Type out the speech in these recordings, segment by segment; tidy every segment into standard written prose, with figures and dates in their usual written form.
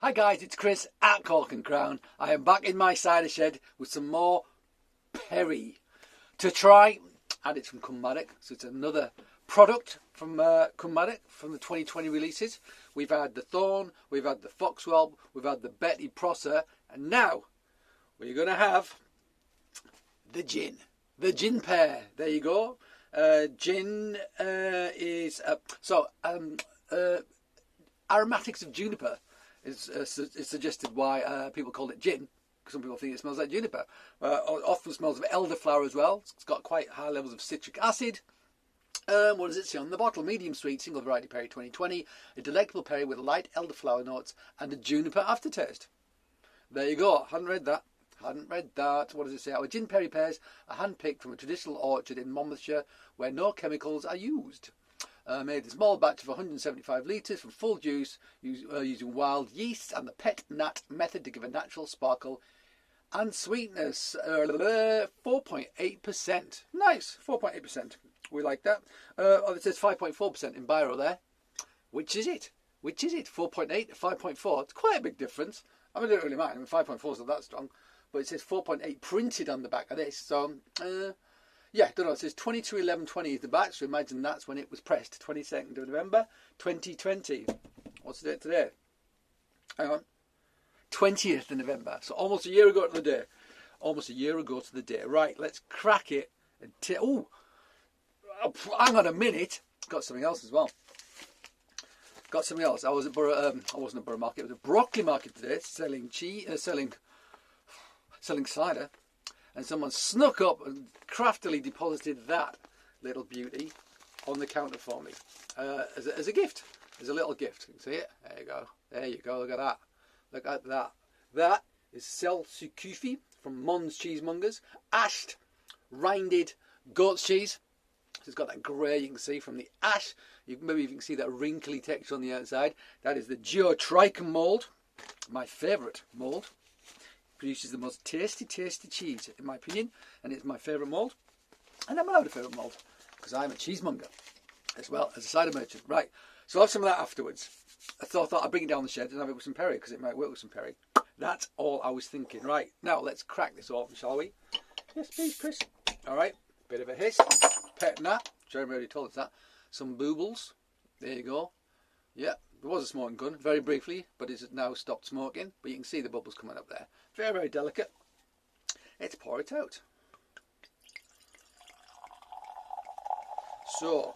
Hi guys, it's Chris at Cork and Crown. I am back in my cider shed with some more Perry to try, and it's from Cwm Maddoc, so it's another product from Cwm Maddoc from the 2020 releases. We've had the Thorn, we've had the Foxwell, we've had the Betty Prosser, and now we're going to have the gin pear. There you go. Gin is aromatics of juniper is suggested why people call it gin, because some people think it smells like juniper. Often smells of elderflower as well. It's got quite high levels of citric acid. What does it say on the bottle? Medium sweet, single variety Perry 2020. A delectable Perry with light elderflower notes and a juniper aftertaste. There you go. Hadn't read that. What does it say? Our gin Perry pears are hand-picked from a traditional orchard in Monmouthshire where no chemicals are used. Made a small batch of 175 litres from full juice using wild yeast and the pet nat method to give a natural sparkle and sweetness. 4.8%. Nice, 4.8%. We like that. It says 5.4% in Biro there. Which is it? 4.8 to 5.4. It's quite a big difference. I mean, I don't really mind. 5.4 is not that strong. But it says 4.8 printed on the back of this. So, yeah, don't know. It says 22/11/20 is the batch, so imagine that's when it was pressed. 22nd of November, 2020. What's the date today? Hang on. 20th of November. So almost a year ago to the day. Right, let's crack it. And hang on a minute. Got something else as well. I wasn't at Borough Market. It was a broccoli market today, selling cider. And someone snuck up and craftily deposited that little beauty on the counter for me as a gift, as a little gift. You can see it. There you go. Look at that. That is Cwm from Mons Cheesemongers, ashed, rinded goat's cheese. So it's got that grey you can see from the ash. Maybe you can see that wrinkly texture on the outside. That is the Geotrichum mould, my favourite mould. Produces the most tasty cheese, in my opinion, and it's my favourite mould. And I'm allowed a favourite mould, because I'm a cheesemonger, as well as a cider merchant. Right, so I'll have some of that afterwards. I thought I'd bring it down the shed and have it with some Perry, because it might work with some Perry. That's all I was thinking. Right, now let's crack this open, shall we? Yes, please, Chris. All right, bit of a hiss. Pet nat. Jeremy already told us that. Some boobles. There you go. Yeah. There was a smoking gun, very briefly, but it's now stopped smoking. But you can see the bubbles coming up there. Very, very delicate. Let's pour it out. So,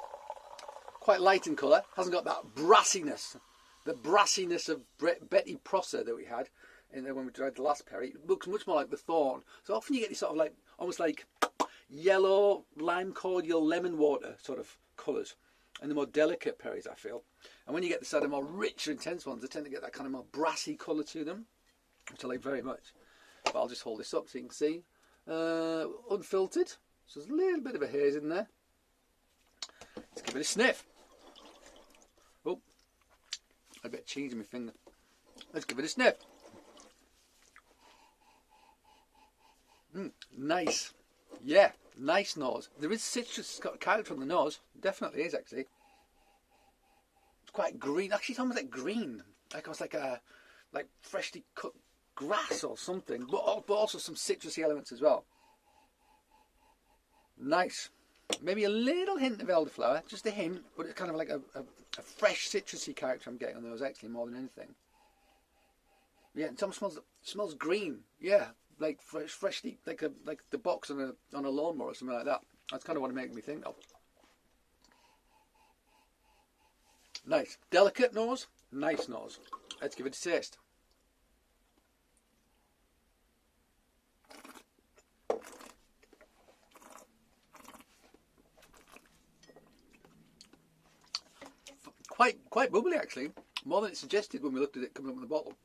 quite light in colour. Hasn't got that brassiness. The brassiness of Betty Prosser that we had when we tried the last Perry. It looks much more like the Thorn. So often you get these sort of like, almost like yellow, lime cordial, lemon water sort of colours. And the more delicate Perrys, I feel. And when you get the sort of more richer, intense ones, they tend to get that kind of more brassy colour to them, which I like very much. But I'll just hold this up so you can see. Unfiltered, so there's a little bit of a haze in there. Let's give it a sniff. Oh, a bit of cheese in my finger. Let's give it a sniff. Nice. Yeah, nice nose. There is citrus character on the nose. Definitely is, actually. It's quite green. Actually, it's almost like green. Like almost like freshly cut grass or something. But also some citrusy elements as well. Nice. Maybe a little hint of elderflower. Just a hint. But it's kind of like a fresh citrusy character I'm getting on those, actually, more than anything. Yeah, it almost smells green. Yeah. Like freshly, like the box on a lawnmower or something like that. That's kind of what it makes me think of. Nice, delicate nose, nice nose. Let's give it a taste. Quite bubbly, actually, more than it suggested when we looked at it coming up in the bottle.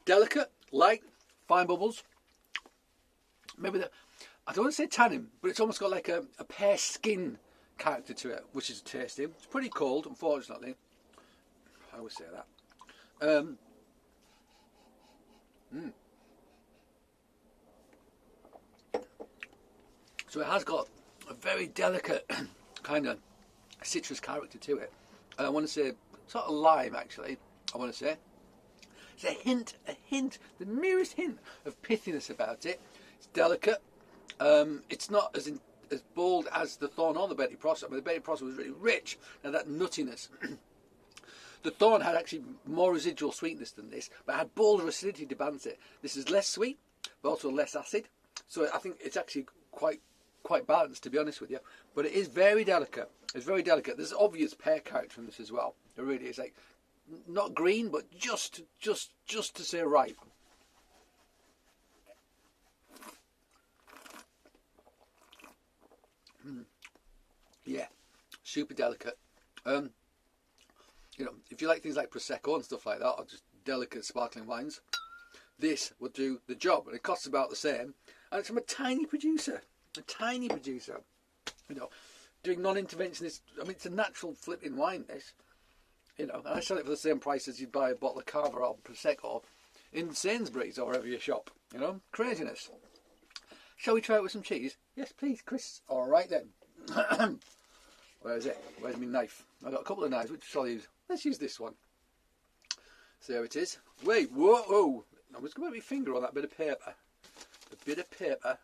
Delicate, light. Fine bubbles. Maybe I don't want to say tannin, but it's almost got like a pear skin character to it, which is tasty. It's pretty cold, unfortunately. I always say that. So it has got a very delicate kind of citrus character to it. And I want to say sort of lime, actually. I want to say There's a hint, the merest hint of pithiness about it. It's delicate. It's not as bold as the Thorn or the Betty Prosser. But the Betty Prosser was really rich. Now that nuttiness. The Thorn had actually more residual sweetness than this, but had bolder acidity to balance it. This is less sweet, but also less acid. So I think it's actually quite balanced, to be honest with you. But it is very delicate. It's very delicate. There's obvious pear character in this as well. It really is, like, not green, but just to say ripe. Yeah, super delicate. You know, if you like things like Prosecco and stuff like that, or just delicate sparkling wines, this will do the job. And it costs about the same. And it's from a tiny producer. A tiny producer. You know, doing non-interventionist. I mean, it's a natural flipping wine, this. You know, and I sell it for the same price as you'd buy a bottle of Cava or Prosecco in Sainsbury's or wherever you shop. You know, craziness. Shall we try it with some cheese? Yes, please, Chris. All right, then. Where is it? Where's my knife? I've got a couple of knives. Which shall I use? Let's use this one. So there it is. Wait, whoa! I'm just going to put my finger on that bit of paper. A bit of paper.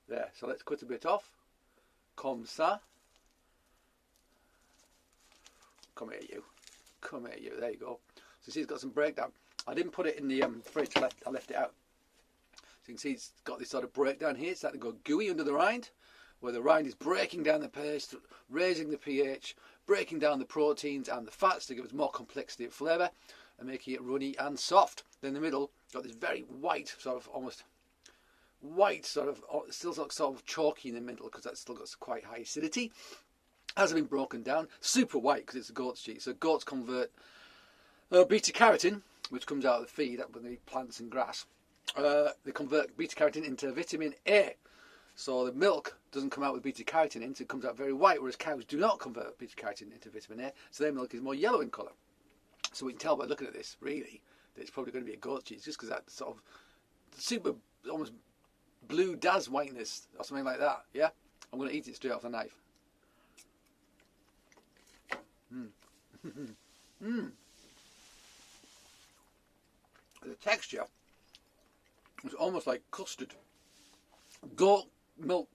There. So let's cut a bit off. Comme ça. Come here, you. Come here, you. There you go. So you see, it's got some breakdown. I didn't put it in the fridge. I left it out. So you can see it's got this sort of breakdown here. It's starting to go gooey under the rind, where the rind is breaking down the paste, raising the pH, breaking down the proteins and the fats to give us more complexity of flavour and making it runny and soft. Then in the middle, got this very white, sort of almost white, sort of, still sort of chalky in the middle because that's still got quite high acidity. Hasn't been broken down. Super white because it's a goat's cheese. So goats convert beta carotene, which comes out of the feed when they eat plants and grass. They convert beta carotene into vitamin A. So the milk doesn't come out with beta carotene in, so it comes out very white, whereas cows do not convert beta carotene into vitamin A, so their milk is more yellow in colour. So we can tell by looking at this, really, that it's probably going to be a goat cheese, just because that sort of super, almost blue Daz whiteness, or something like that, yeah? I'm going to eat it straight off the knife. The texture is almost like custard. Goat milk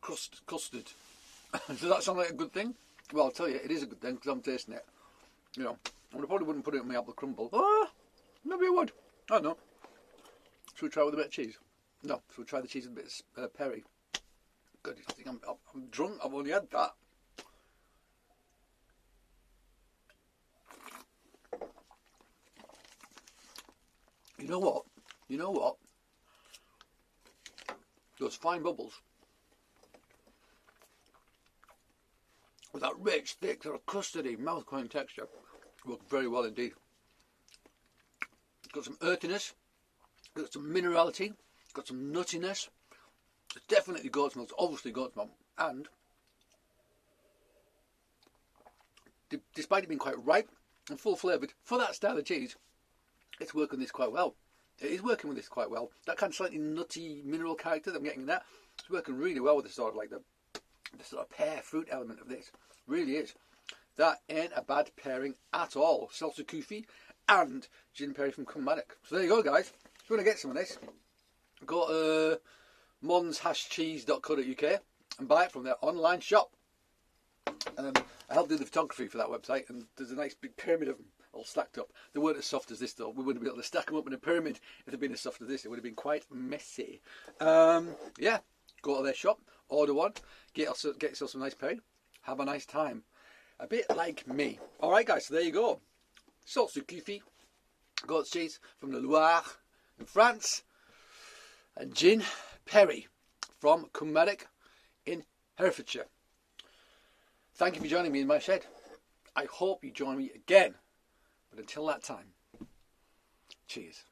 custard. Does that sound like a good thing? Well, I'll tell you, it is a good thing because I'm tasting it. You know, I probably wouldn't put it in my apple crumble. Maybe I would. I don't know. Should we try it with a bit of cheese? No, should we try the cheese with a bit of Perry? Good, I think I'm drunk. I've only had that. You know what? You know what? Those fine bubbles with that rich, thick, sort of custardy, mouth-cloying texture work very well indeed. It's got some earthiness, it's got some minerality, it's got some nuttiness. It's definitely goat's milk. It's obviously goat's milk, and despite it being quite ripe and full flavoured for that style of cheese, it's working this quite well. It is working with this quite well. That kind of slightly nutty mineral character that I'm getting in that, it's working really well with the sort of like the sort of pear fruit element of this. Really is. That ain't a bad pairing at all. Salsa Kufi and Gin Perry from Cwm Maddoc. So there you go, guys. If you want to get some of this, go to mons-cheese.co.uk and buy it from their online shop. I helped do the photography for that website, and there's a nice big pyramid of them all stacked up. They weren't as soft as this though. We wouldn't be able to stack them up in a pyramid if they'd been as soft as this. It would have been quite messy. Yeah, go to their shop, order one, get yourself some nice perry, have a nice time. A bit like me. Alright guys, so there you go. Salsa Kufi, goat's cheese from the Loire in France, and Gin Perry from Cwm Maddoc in Herefordshire. Thank you for joining me in my shed. I hope you join me again. But until that time, cheers.